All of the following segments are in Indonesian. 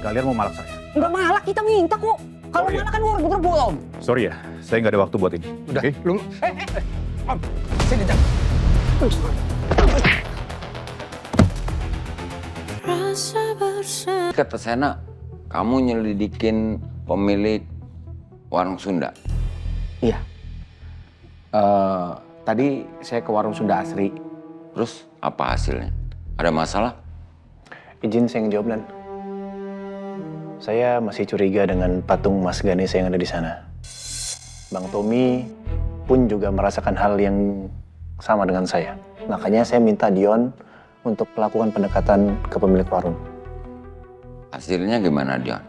Kalian mau malak saya? Enggak malak, kita minta kok. Kalau Sorry ya. malak kan gue rebut-rebut, Om. Sorry ya, saya nggak ada waktu buat ini. Udah, Oke? lu... Om, sini, Cak. Kata Sena, kamu nyelidikin pemilik warung Sunda. Iya. Tadi saya ke warung Sunda Asri. Terus apa hasilnya? Ada masalah? Izin saya ngejawab, Dan. Saya masih curiga dengan patung Mas Ganesha yang ada di sana. Bang Tommy pun juga merasakan hal yang sama dengan saya. Makanya saya minta Dion untuk melakukan pendekatan ke pemilik warung. Hasilnya gimana, Dion?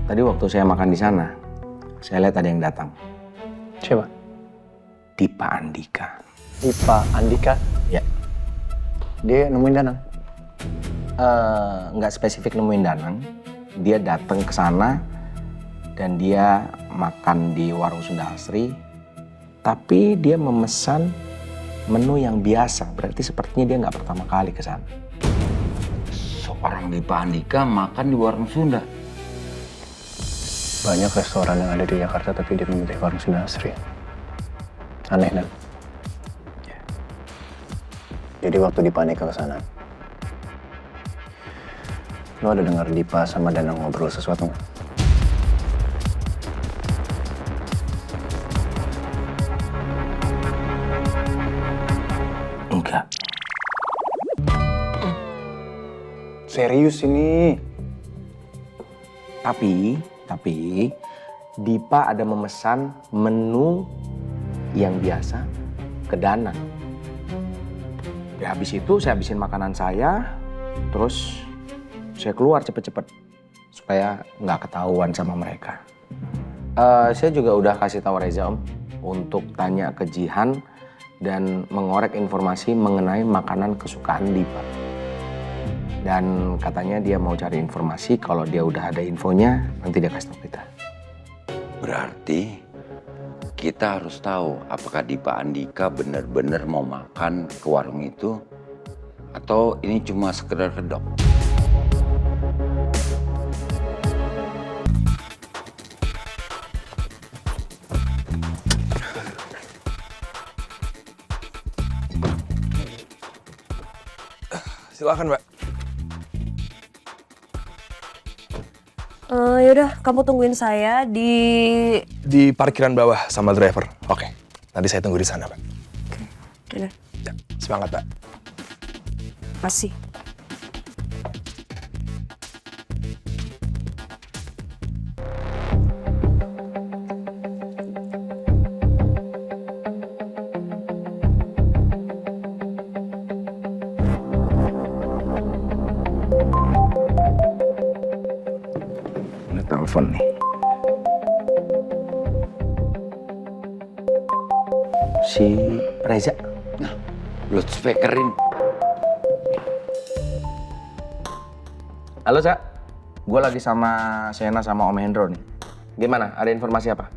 Tadi waktu saya makan di sana, saya lihat ada yang datang. Siapa? Dipa Andika. Dipa Andika? Ya. Dia nemuin Danang? Nggak spesifik nemuin Danang. Dia datang ke sana dan dia makan di warung Sunda Asri. Tapi dia memesan menu yang biasa. Berarti sepertinya dia nggak pertama kali ke sana. Seorang Dipa Andika makan di warung Sunda. Banyak restoran yang ada di Jakarta tapi dia memilih warung Sunda Asri. Aneh, Dan. Jadi waktu Dipa Andika ke sana, lo ada dengar Dipa sama Danang ngobrol sesuatu nggak? Enggak. Serius ini? Tapi Dipa ada memesan menu yang biasa ke Danang. Ya habis itu saya habisin makanan saya, terus saya keluar cepet-cepet supaya nggak ketahuan sama mereka. Saya juga udah kasih tahu Reza, Om, untuk tanya ke Jihan dan mengorek informasi mengenai makanan kesukaan Dipa. Dan katanya dia mau cari informasi, kalau dia udah ada infonya, nanti dia kasih tahu kita. Berarti kita harus tahu apakah Dipa Andika benar-benar mau makan ke warung itu atau ini cuma sekedar kedok. Silakan, Mbak. Yaudah, kamu tungguin saya di Parkiran bawah sama driver. Oke, nanti saya tunggu di sana, Mbak. Yaudah, Ya, semangat, Mbak. masih. Ini telepon nih. Si Reza. Nah, loudspeakerin. Halo, Cak. Gue lagi sama Sena sama Om Hendro nih. Gimana? Ada informasi apa?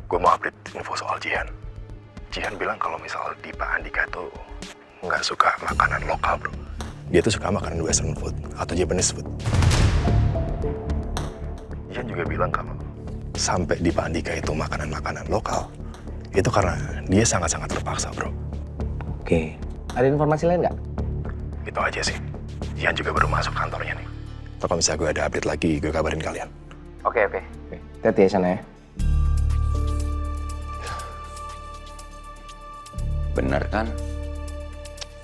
Gue mau update info soal Jihan. Jihan bilang kalau misal Dipa Andika tuh nggak suka makanan lokal, bro. Dia tuh suka makanan western food atau Japanese food. Jihan juga bilang kalau sampai Dipa Andika itu makanan-makanan lokal, itu karena dia sangat-sangat terpaksa, bro. Oke. Ada informasi lain nggak? Itu aja sih. Jihan juga baru masuk kantornya nih. Atau kalau misalnya gue ada update lagi, gue kabarin kalian. Oke. Hati-hati ya sana ya. Bener kan?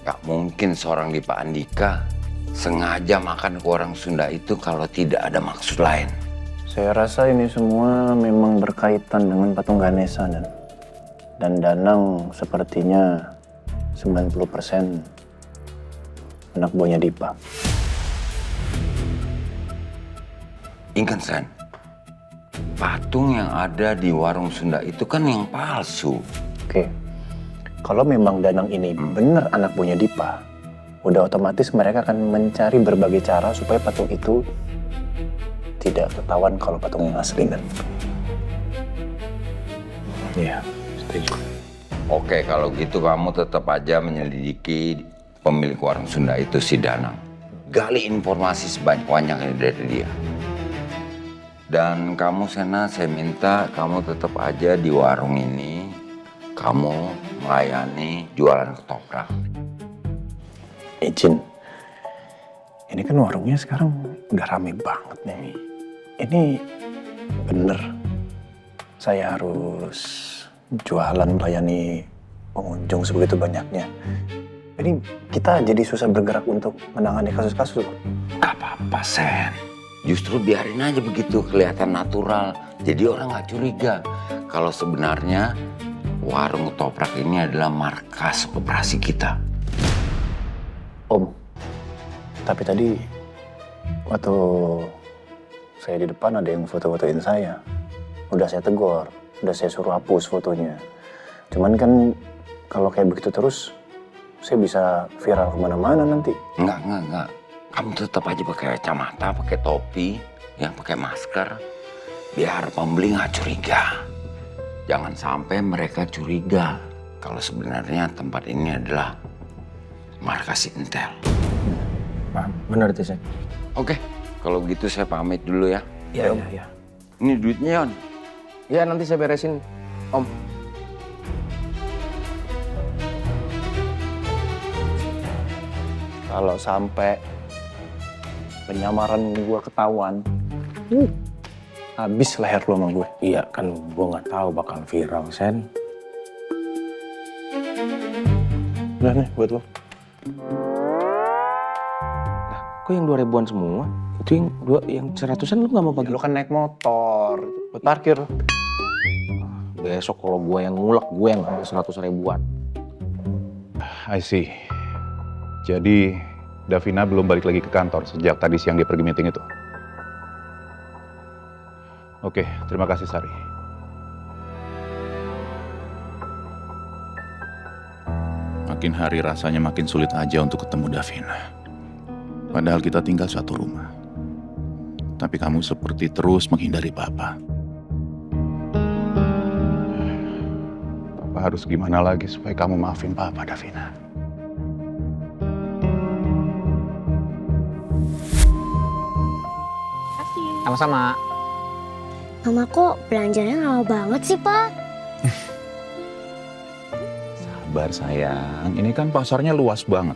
Gak mungkin seorang Dipa Andika sengaja makan ke orang Sunda itu kalau tidak ada maksud lain. Saya rasa ini semua memang berkaitan dengan patung Ganesha, dan Danang sepertinya 90% anak buahnya Dipa. Ingat, Sen, patung yang ada di warung Sunda itu kan yang palsu. Oke, kalau memang Danang ini benar anak buahnya Dipa, udah otomatis mereka akan mencari berbagai cara supaya patung itu tidak ketahuan kalau patung yang asli, Dan. Iya, setuju. Oke, kalau gitu kamu tetap aja menyelidiki pemilik warung Sunda itu si Danang. gali informasi sebanyak-banyaknya dari dia. Dan kamu Sena, saya minta kamu tetap aja di warung ini. Kamu melayani jualan ketoprak. Izin. Ini kan warungnya sekarang udah rame banget nih. Ini bener. Saya harus jualan melayani pengunjung sebegitu banyaknya. Ini kita jadi susah bergerak untuk menangani kasus-kasus. Gak apa-apa Sen. Justru biarin aja begitu, kelihatan natural. Jadi orang gak curiga. Kalau sebenarnya warung ketoprak ini adalah markas operasi kita. Om, tapi tadi waktu saya di depan ada yang foto-fotoin saya. Udah saya tegur, udah saya suruh hapus fotonya. Cuman kan kalau kayak begitu terus, saya bisa viral kemana-mana nanti. Enggak. Kamu tetap aja pakai kacamata, pakai topi, ya pakai masker. Biar pembeli nggak curiga. Jangan sampai mereka curiga kalau sebenarnya tempat ini adalah markas intel. Benar itu, Sen. Oke, kalau begitu saya pamit dulu ya. Iya. Ini duitnya, Yon. Ya, nanti saya beresin, Om. Kalau sampai penyamaran gue ketahuan, habis leher lo sama gue. Iya, kan gue nggak tahu bakal viral, Sen. Udah nih buat lo. Kok yang 2.000-an semua? Itu yang 100-an lu nggak mau bagi? Lo kan naik motor, buat parkir. Besok kalau gue yang ngulek, gue yang 100.000-an. I see. Jadi Davina belum balik lagi ke kantor sejak tadi siang dia pergi meeting itu. Oke, terima kasih Sari. Makin hari rasanya makin sulit aja untuk ketemu Davina. Padahal kita tinggal satu rumah. Tapi kamu seperti terus menghindari Papa. Papa harus gimana lagi supaya kamu maafin Papa, Davina? Sama-sama. Mama kok belanjanya lama banget sih, Pak? Sabar sayang, ini kan pasarnya luas banget.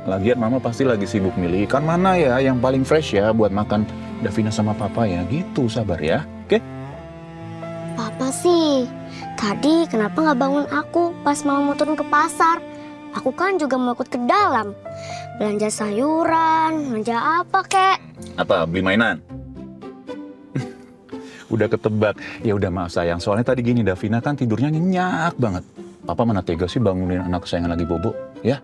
Lagian Mama pasti lagi sibuk milih ikan mana ya yang paling fresh ya buat makan Davina sama Papa ya. Gitu, sabar ya, oke? Papa sih, tadi kenapa nggak bangun aku pas Mama mau turun ke pasar? Aku kan juga mau ikut ke dalam. Belanja sayuran, belanja apa kek? Apa, beli mainan? Udah ketebak. Ya udah maaf sayang, soalnya tadi gini Davina kan tidurnya nyenyak banget. Papa mana tega sih bangunin anak kesayangan lagi bobo, ya?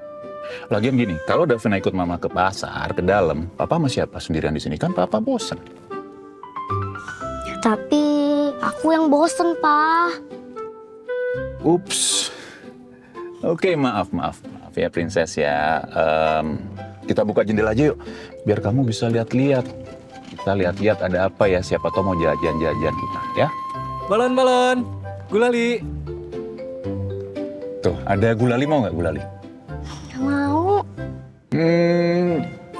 Lagian gini, kalau Davina ikut Mama ke pasar, ke dalam, Papa sama siapa sendirian di sini kan Papa bosen. Ya, tapi aku yang bosen, Pak. Ups. Oke, maaf ya Princess ya. Kita buka jendela aja yuk, biar kamu bisa lihat-lihat. Kita lihat-lihat ada apa ya, siapa tahu mau jajan-jajan kita, ya. Balon, gulali. Tuh, ada gulali, mau nggak gulali? Nggak mau.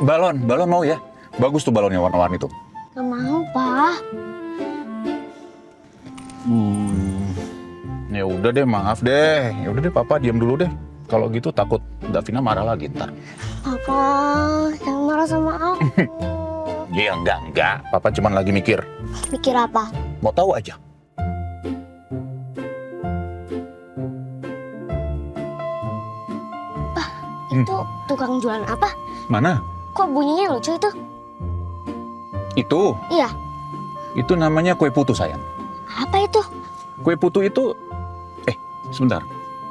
Balon mau ya? Bagus tuh balonnya warna-warni tuh. Nggak mau, Pak. Ya udah deh, maaf deh. Ya udah deh, Papa diam dulu deh. Kalau gitu takut Davina marah lagi ntar. Papa, jangan marah sama aku. Ya enggak. Papa cuman lagi mikir. Mikir apa? Mau tahu aja. Itu tukang jualan apa? Mana? Kok bunyinya lucu itu? Itu? Iya. Itu namanya kue putu, sayang. Apa itu? Kue putu itu... sebentar.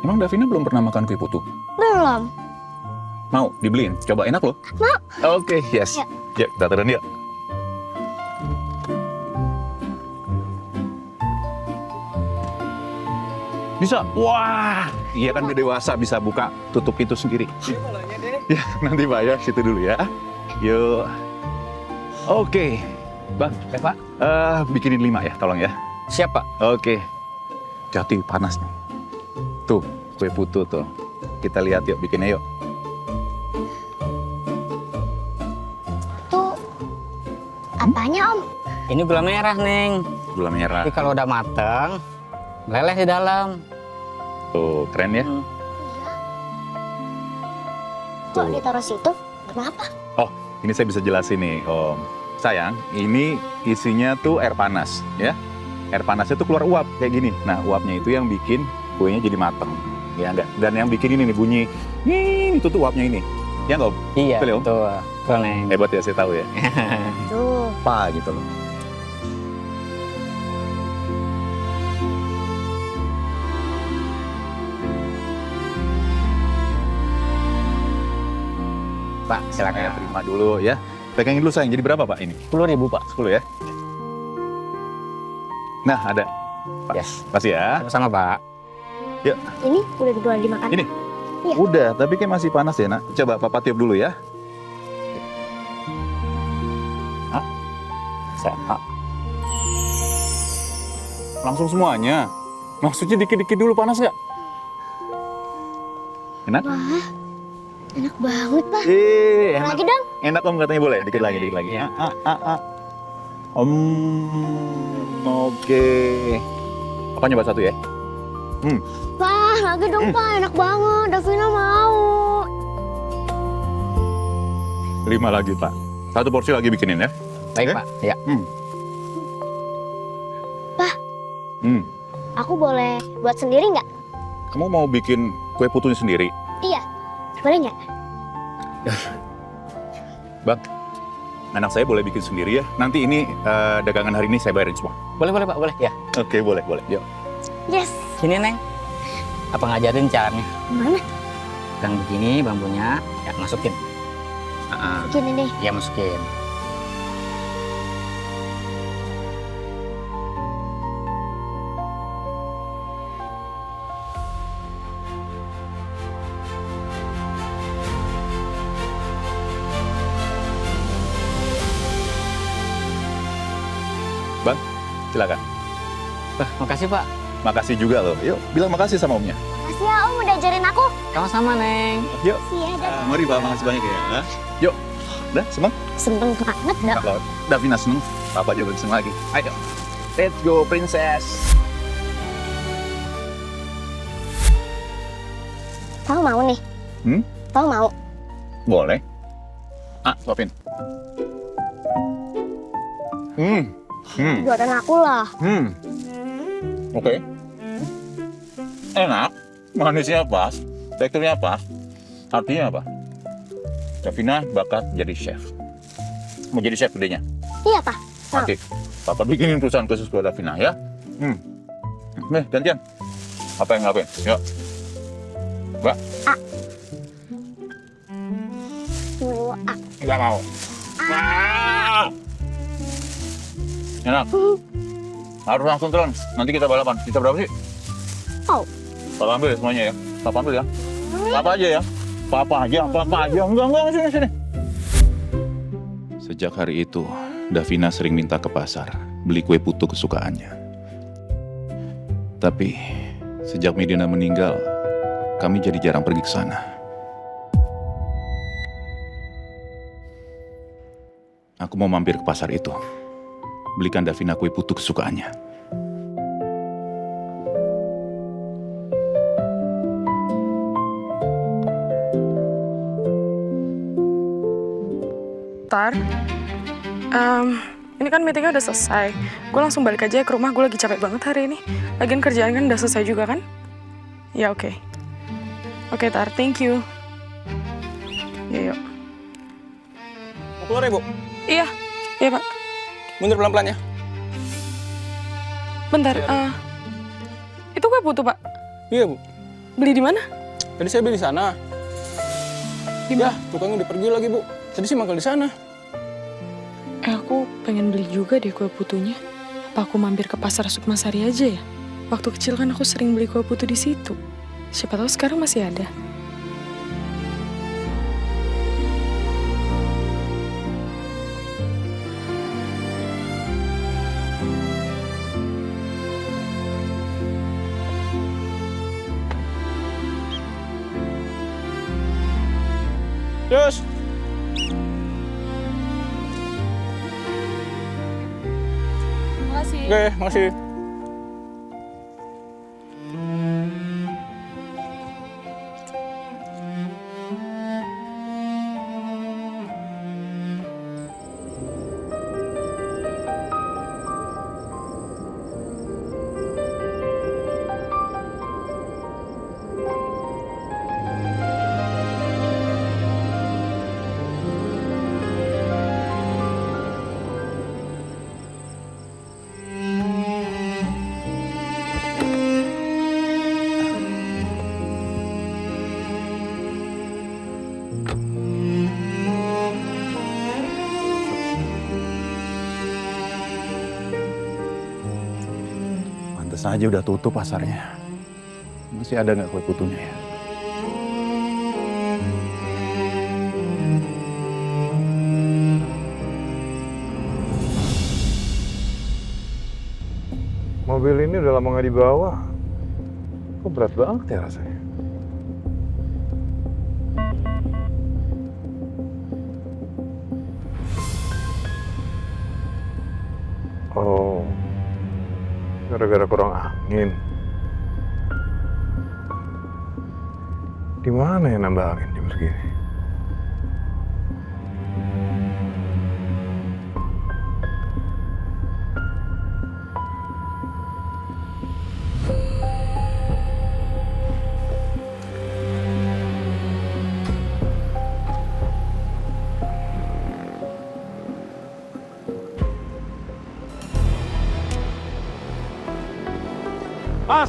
Emang Davina belum pernah makan kue putu? Belum. Mau dibeliin? Coba, enak loh. Mau. Oke, yes. Ya. Yuk, kita turun yuk. Bisa? Wah, iya kan udah dewasa bisa buka tutup pintu sendiri. Ya, nanti Pak ya, situ dulu ya. Yuk. Oke. Bang, Pak. bikinin 5 ya, tolong ya. Siap, Pak. Oke. Hati panas nih. Tuh, kue putu tuh. Kita lihat yuk, bikinnya yuk. Apanya Om? Ini gula merah, Neng. Gula merah. Tapi kalau udah mateng, meleleh di dalam. Tuh, keren ya. Kok ditaruh situ? Kenapa? Oh, ini saya bisa jelasin nih, Om. Sayang, ini isinya tuh air panas, ya. Air panasnya tuh keluar uap kayak gini. Nah, uapnya itu yang bikin kuenya jadi mateng. Ya enggak? Dan yang bikin ini nih bunyi, itu tuh uapnya ini. Ya enggak, Om? Iya, Betul ya, Om? betul. Betul, Neng. Hebat ya, saya tahu ya. Tuh. Apa gitu loh. Pak, Saya silakan. terima dulu ya. Pegangin dulu sayang. Jadi berapa Pak ini? 10.000, Pak. 10 ya. Nah, ada. Pak. Yes. Makasih ya. Sama-sama, Pak. Ini udah dijual dimakan. Ini? Iya. Udah, tapi kayak masih panas ya, Nak. Coba Papa tiup dulu ya. Langsung semuanya. Maksudnya dikit-dikit dulu panas nggak? Enak? Wah, enak banget Pak. Enak. Lagi dong. Enak Om katanya boleh. Dikit lagi, dikit lagi. Oke. Apa nyoba satu ya? Pak, lagi dong Pak. Enak banget. Davina mau. 5 lagi Pak. 1 porsi lagi bikinin ya. Baik, Oke. Pak. Ya. Pak, Hmm. aku boleh buat sendiri nggak? Kamu mau bikin kue putunya sendiri? Iya. Boleh nggak? Bang, anak saya boleh bikin sendiri ya. Nanti ini dagangan hari ini saya bayarin semua. Boleh, boleh, Pak. Boleh, ya. Oke, boleh, boleh. Yuk. Yes. Sini, Neng. Apa ngajarin caranya? Mana? Pegang begini bambunya, ya masukin. Gini deh. Ya, masukin. Bang, silakan. Wah, makasih, Pak. Makasih juga loh. Yuk, bilang makasih sama Omnya. Makasih ya Om udah ajarin aku. Sama-sama, Neng. Yuk. Makasih ya, Dad. Mari Pak, makasih banyak ya. Yuk. Udah, seneng? Seneng banget dah. Kalau Davina seneng, Papa juga seneng lagi. Ayo. Let's go, princess. Tahu mau nih? Tahu mau? Boleh. Suapin. Buatan aku lah. Oke. Enak. Manisnya pas. Teksturnya pas. Artinya apa? Davina bakat jadi chef. Mau jadi chef gedenya? Iya Pak. Oke. Papa bikinin perusahaan khusus buat Davina ya. Nih, gantian. Apa yang ngapain? Yuk. Mbak. Nggak mau. Enak. Harus langsung telan. Nanti kita balapan. Kita berapa sih? Oh. Papa ambil ya semuanya ya. Papa ambil ya. Papa aja ya. Papa aja. Enggak, sini. Sejak hari itu, Davina sering minta ke pasar beli kue putu kesukaannya. Tapi, sejak Medina meninggal, kami jadi jarang pergi ke sana. Aku mau mampir ke pasar itu. Belikan Davina kue putu kesukaannya. Tar, ini kan meetingnya udah selesai. Gue langsung balik aja ke rumah, gue lagi capek banget hari ini. Lagian kerjaan kan udah selesai juga kan? Ya oke. Oke Tar, thank you. Ya yuk. Mau keluar ya, Bu? Iya, iya Pak. Mundur pelan-pelan ya. Bentar, itu gue butuh Pak. Iya, Bu. Beli di mana? Tadi saya beli di sana. Di mana? Tukangnya udah pergi lagi, Bu. Tadi sih mangkal di sana. Aku pengen beli juga deh kue putunya. Apa aku mampir ke pasar Sukmasari aja ya? Waktu kecil kan aku sering beli kue putu di situ. Siapa tahu sekarang masih ada. Terus. Makasih. Oke, makasih. Pantes aja udah tutup pasarnya. Masih ada nggak kue putunya ya? Mobil ini udah lama nggak dibawa. Kok berat banget ya rasanya? Oh, gara-gara kurang angin. Di mana ya nambah angin jam segini? Mas!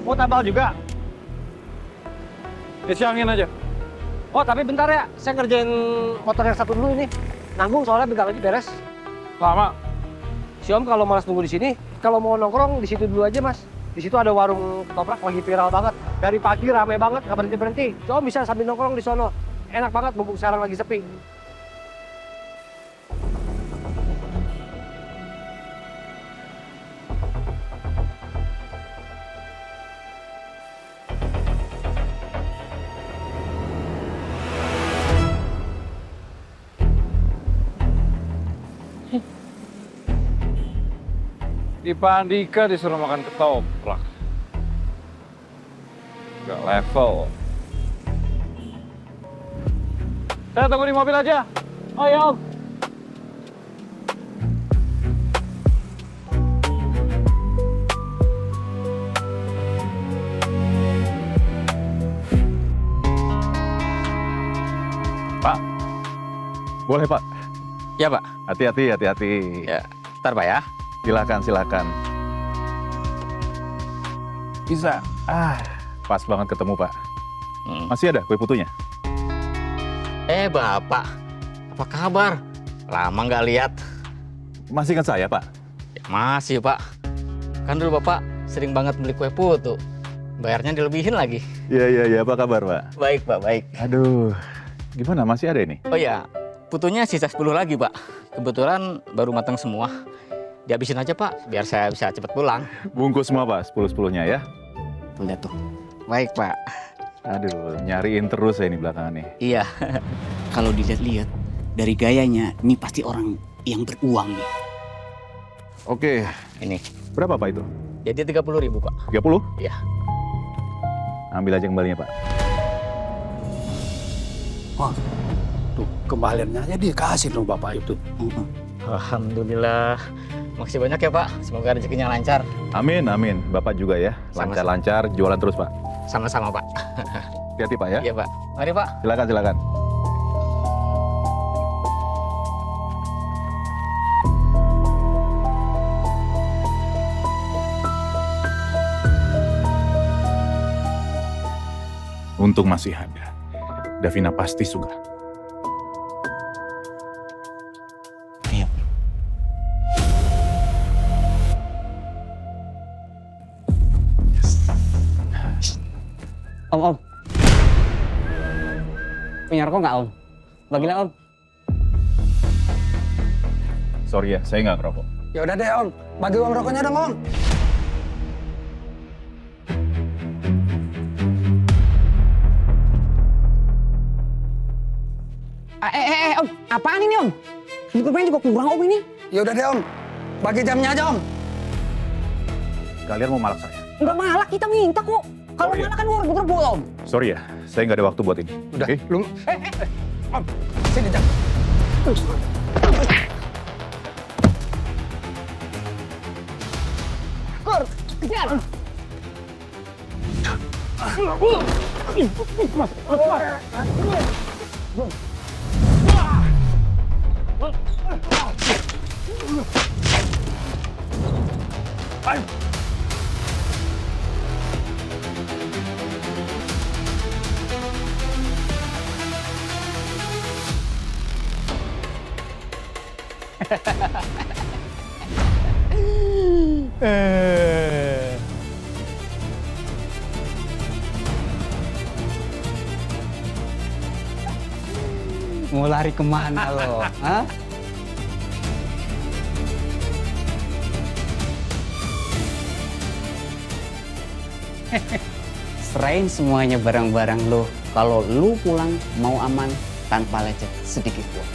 Mau tambal juga? Isi angin aja. Oh tapi bentar ya, saya ngerjain motor yang satu dulu ini. Nanggung soalnya bentar lagi beres. Lama. Si Om kalau malas nunggu di sini, kalau mau nongkrong di situ dulu aja Mas. Di situ ada warung ketoprak lagi viral banget. Dari pagi rame banget, nggak berhenti-berhenti. Si Om bisa sambil nongkrong di sono. Enak banget, mumpung sekarang lagi sepi. Di Pak Andika disuruh makan ketoprak. Gak level. Saya tunggu di mobil aja. Oh ya Om. Pak, boleh Pak? Ya Pak. Hati-hati, hati-hati. Ya, ntar Pak ya. Silakan, silakan. Bisa. Pas banget ketemu Pak. Masih ada kue putunya? Bapak, apa kabar? Lama nggak lihat. Masih ingat saya Pak? Ya, masih Pak. Kan dulu Bapak sering banget beli kue putu. Bayarnya dilebihin lagi. Iya. Apa kabar Pak? Baik Pak, baik. Aduh, gimana? Masih ada ini? Oh ya, putunya sisa 10 lagi Pak. Kebetulan baru matang semua. Dihabisin aja Pak, biar saya bisa cepat pulang. Bungkus semua Pak, 10-10-nya ya. Lihat tuh. Baik Pak. Aduh, nyariin terus saya ini belakangan nih. Iya. Kalau dilihat-lihat dari gayanya, ini pasti orang yang beruang nih. Oke. Ini. Berapa Pak itu? Jadi 30.000 Pak. 30? Iya. Ambil aja kembalinya Pak. Wah, tuh kembaliannya aja dikasih dong Bapak itu. Alhamdulillah. Makasih banyak ya Pak. Semoga rezekinya lancar. Amin, amin. Bapak juga ya. Lancar-lancar, jualan terus Pak. Sama-sama Pak. Hati-hati Pak ya. Iya Pak. Mari Pak. Silakan, silakan. Untung masih ada. Davina pasti suka. Om. Punya rokok nggak Om? Bagilah Om. Sorry ya, saya nggak ngerokok. Ya udah deh Om, bagi uang rokoknya dong Om. Om, apaan ini Om? Ini permen juga kurang Om ini. Ya udah deh Om, bagi jamnya aja Om. Kalian mau malak saya? Enggak malak, kita minta kok. Kalau iya. malak kan gua rebut-rebut Om. Sorry ya, saya nggak ada waktu buat ini. Udah, Oke? lu Om, sini Jam. Kur, kejar. Mau lari kemana lo? Hah? Serain semuanya barang-barang lo. Kalau lu pulang mau aman tanpa lecet sedikit pun.